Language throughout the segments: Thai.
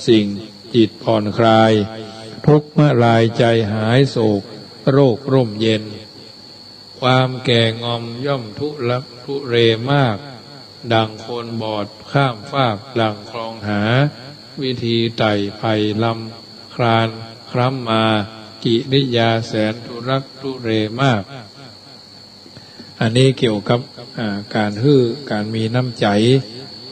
สิ่งจิตผ่อนคลายทุกข์ละลายใจหายโศกโรคร่มเย็นความแก่งอมย่อมทุลักทุเรมากดังคนบอดข้ามฟากดังคลองหาวิธีไต่ไผ่ลำคลานคล้ำมากิริยาแสนทุรักทุเรมากอันนี้เกี่ยวกับการการมีน้ำใจ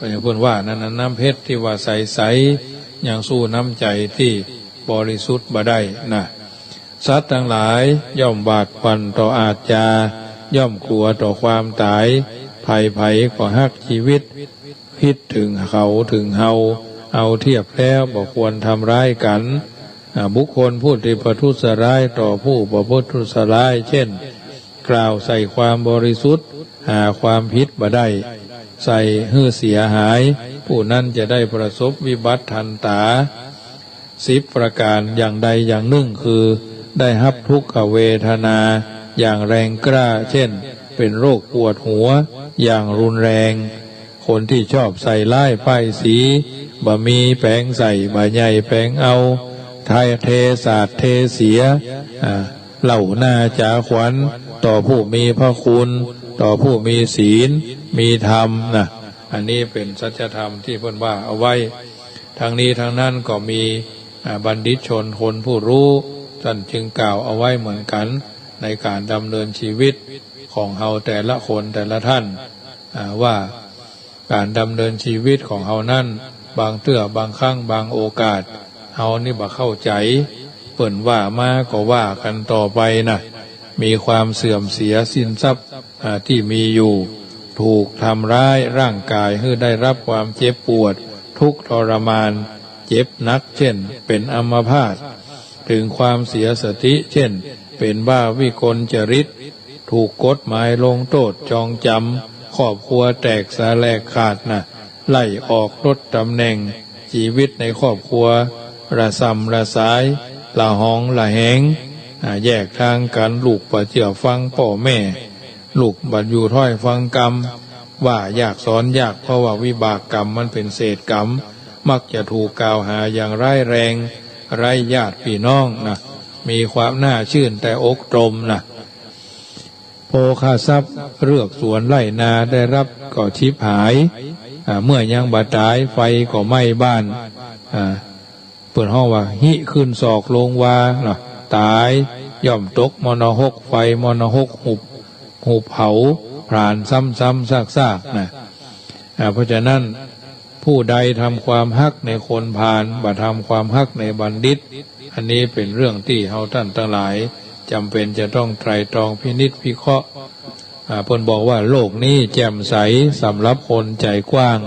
อย่างพูดว่านั้นน้ำเพชรที่ว่าใสๆยังสู้น้ำใจที่บริสุทธิ์บ่ได้นะสัตว์ทั้งหลายย่อมบาดหวั่นต่ออาชญาย่อมกลัวต่อความตายภัยก็ฮักชีวิตคิดถึงเขาถึงเฮาเอาเทียบแล้วบ่ควรทำร้ายกันบุคคลผู้ที่ประทุษร้ายต่อผู้ประพฤติทุษร้ายเช่นกล่าวใส่ความบริสุทธิ์หาความผิดบ่ได้ใส่ให้เสียหายผู้นั้นจะได้ประสบวิบัติทันตา10 ประการอย่างใดอย่างหนึ่งคือได้รับทุกขเวทนาอย่างแรงกล้าเช่นเป็นโรคปวดหัวอย่างรุนแรงคนที่ชอบใส่ร้ายป้ายสีบะมีแปลงใส่บะใหญ่แปลงเอาไทยเทศาสตร์เทเสียเหล่าหน้าจ๋าขวัญต่อผู้มีพระคุณต่อผู้มีศีลมีธรรมนะอันนี้เป็นสัจธรรมที่เพิ่นว่าเอาไว้ทางนี้ทางนั้นก็มีบัณฑิตชนคนผู้รู้ท่านจึงกล่าวเอาไว้เหมือนกันในการดำเนินชีวิตของเฮาแต่ละคนแต่ละท่านว่าการดำเนินชีวิตของเฮานั้นบางเตื้อบางครั้งบางโอกาสเฮานี่บ่เข้าใจเปิ่นว่ามาก็ว่ากันต่อไปนะมีความเสื่อมเสียสินทรัพย์ที่มีอยู่ถูกทำร้ายร่างกายให้ได้รับความเจ็บปวดทุกข์ทรมานเจ็บนักเช่นเป็นอัมพาตถึงความเสียสติเช่นเป็นบ้าวิกลจริตถูกกฎหมายลงโทษจองจำครอบครัวแตกสลายขาดนะไล่ออกลดตำแหน่งชีวิตในครอบครัวระสำระสายละหองละแหงแยกทางกันลูกบ่เชื่อฟังพ่อแม่ลูกบัดอยู่ถ้อยฟังกรรมว่าอยากสอนอยากเพราะว่าวิบากกรรมมันเป็นเศษกรรมมักจะถูกกล่าวหาอย่างร้ายแรงไร้ญาติพี่น้องนะมีความน่าชื่นแต่อกตรมนะโภคทรัพย์เลือกสวนไร่นาได้รับก็ชิบหายเมื่อยังบาดตายไฟก็ไหม้บ้านเปิดห้องว่าหิขึ้นศอกลงวาตายย่อมตกมรณะไฟมรณะหุบเผาผ่านซ้ำซากนะเพราะฉะนั้นผู้ใดทำความฮักในคนพาลบ่ทำความฮักในบัณฑิตอันนี้เป็นเรื่องที่เฮาท่านทั้งหลายจำเป็นจะต้องไตร่ตรองพินิจพิเคราะห์เพิ่นบอกว่าโลกนี้แจ่มใสสำหรับคนใจกว้าง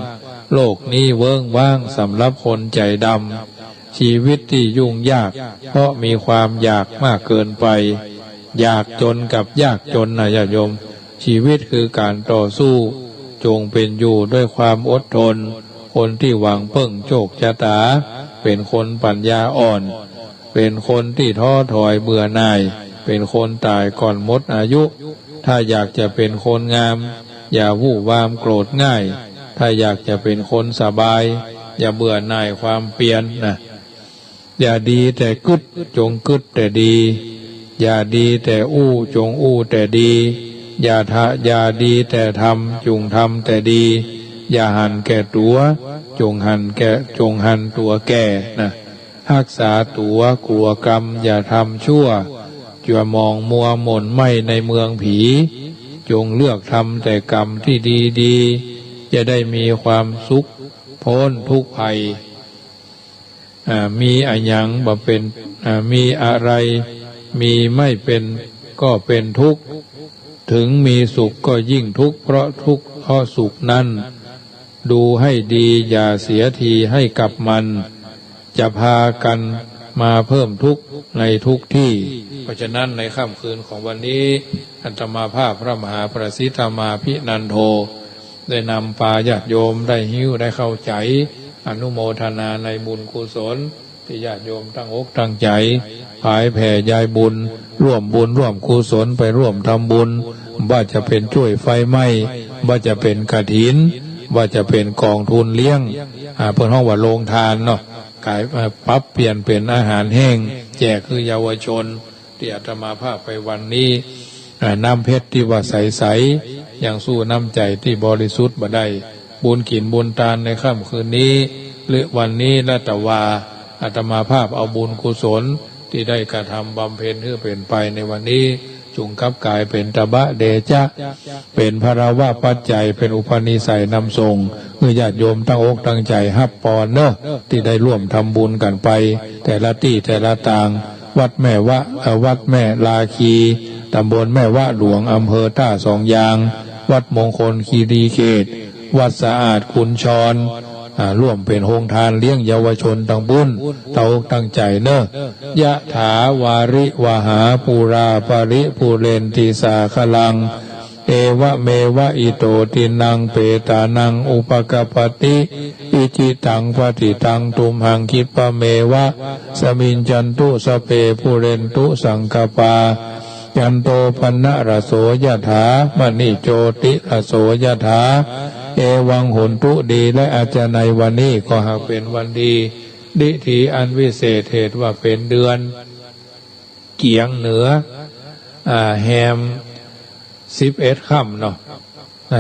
โลกนี้เวิ้งว่างสำหรับคนใจดำชีวิตที่ยุ่งยากเพราะมีความอยากมากเกินไปอยากจนกับยากจนนะญาติโยมชีวิตคือการต่อสู้จงเป็นอยู่ด้วยความอดทนคนที่หวังพึ่งโชคชะตาเป็นคนปัญญาอ่อนเป็นคนที่ท้อถอยเบื่อหน่ายเป็นคนตายก่อนหมดอายุถ้าอยากจะเป็นคนงามอย่าวู่วามโกรธง่ายถ้าอยากจะเป็นคนสบายอย่าเบื่อหน่ายความเปลี่ยนนะอย่าดีแต่กึดจงกึดแต่ดีอย่าดีแต่อู้จงอู้แต่ดีอย่าดีแต่ทำจงทำแต่ดีอย่าหันแก่ตัวจงหันตัวแก่นะรักษาตัวกลัวกรรมอย่าทำชั่วจะมองมัวหม่นไหมในเมืองผีจงเลือกทำแต่กรรมที่ดีจะได้มีความสุขพ้นทุกภัยมีอะหยังบ่เป็นมีอะไรมีไม่เป็นก็เป็นทุกข์ถึงมีสุขก็ยิ่งทุกข์เพราะทุกข์เพราะสุขนั้นดูให้ดีอย่าเสียทีให้กับมันจะพากันมาเพิ่มทุกข์ในทุกที่เพราะฉะนั้นในค่ำคืนของวันนี้อาตมาภาพพระมหาประสิทธามาภินันโทได้นำพาญาติโยมได้หิ้วได้เข้าใจอนุโมทนาในบุญกุศลที่ญาติโยมตั้งอกตั้งใจผายแผ่ยายบุญร่วมบุญร่วมกุศลไปร่วมทำบุญว่าจะเป็นช่วยไฟไหม้ว่าจะเป็นกฐินว่าจะเป็นกองทุนเลี้ยงเพื่อห้องว่าโรงทานเนาะ กลายปรับเปลี่ยนเป็นอาหารแห้งแจกคือเยาวชนที่อาตมาภาพไปวันนี้น้ำเพชรที่ว่าใสๆอย่างสู้น้ำใจที่บริสุทธิ์บ่ได้บุญกินบุญทานในค่ำคืนนี้หรือวันนี้และแต่ว่าอาตมาภาพเอาบุญกุศลที่ได้กระทำบำเพ็ญเพื่อเป็นไปในวันนี้จุงกับกายเป็นตบะเดชะเป็นภราวะปัจจัยเป็นอุปนิสัยนำส่งเมื่อญาติโยมตั้งอกตั้งใจฮับปอนเนอะที่ได้ร่วมทำบุญกันไปแต่ละที่แต่ละต่างวัดแม่วะวัดแม่ลาคีตำบลแม่วะหลวงอำเภอท่าสองยางวัดมงคลคีรีเขตวัดสะอาดขุนชรร่วมเป็นโฮงทานเลี้ยงเยาวชนตั้งบุญเตาตั้งใจเนอะยะถาวาริวหาปูราปริปูเรนติสาคลังเอวะเมวะอิโตตินังเปตานังอุปกปติอิจิตังปฏิตังตุมหังคิปะเมวะสมินจันตุสเปปูเรนตุสังกปายันโตปันนะระโสยถามณิโจติระโสยถาเอวังหุนตุดีและอาจจะในวันนี้ก็หากเป็นวันดีดิถีอันวิเศษเหตุว่าเป็นเดือนเกียงเหนือแฮม11 ค่ำเนาะ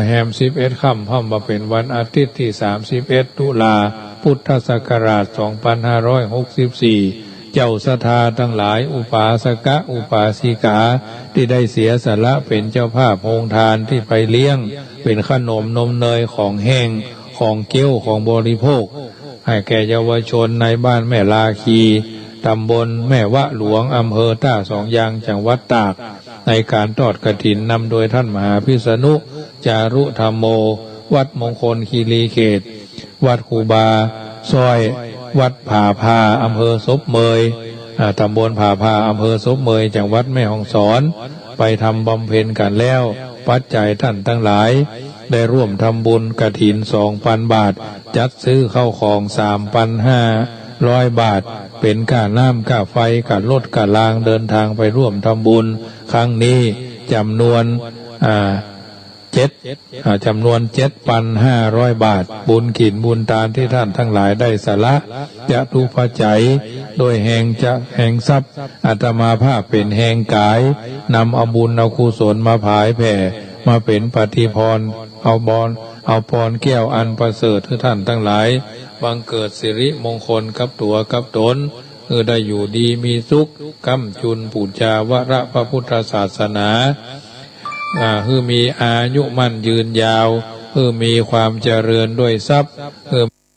แฮม11 ค่ำพ่อมาเป็นวันอาทิตย์ที่31 ตุลาพุทธศักราช2564เจ้าศรัทธาทั้งหลายอุปาสกะอุปาสิกาที่ได้เสียสละเป็นเจ้าภาพโฮงทานที่ไปเลี้ยงเป็นขนมนมเนยของแห้งของเกี้ยวของบริโภคให้แก่เยาวชนในบ้านแม่ลาคีตำบลแม่วะหลวงอำเภอท่าสองยางจังหวัดตากในการทอดกฐินนำโดยท่านมหาพิษณุจารุธรรมโมวัดมงคลคีรีเขตวัดคูบาซอยวัดผาพาอำเภอศพเมยตำบลผาพาอำเภอศพเมยจังหวัดแม่ฮ่องสอนไปทำบำเพ็ญกันแล้วปัจจัยท่านทั้งหลายได้ร่วมทำบุญกฐิน 2,000 บาทจัดซื้อเข้าของ 3,500 บาทเป็นค่าน้ำค่าไฟค่ารถค่าลางเดินทางไปร่วมทำบุญครั้งนี้จำนวน7,500 บาทบุญกินบุญทานที่ท่านทั้งหลายได้สละจะทุปัจจัยโดยแห่งทรัพย์อาตมาภาพเป็นแห่งกายนำเอาบุญเอากุศลมาผายแผ่มาเป็นปฏิพรเอาพรแก้วอันประเสริฐที่ท่านทั้งหลายบังเกิดสิริมงคลกับตัวกับตนได้อยู่ดีมีสุขก้ำจุนปูชาวระพระพุทธศาสนามีอายุมั่นยืนยาวมีความเจริญด้วยทรัพย์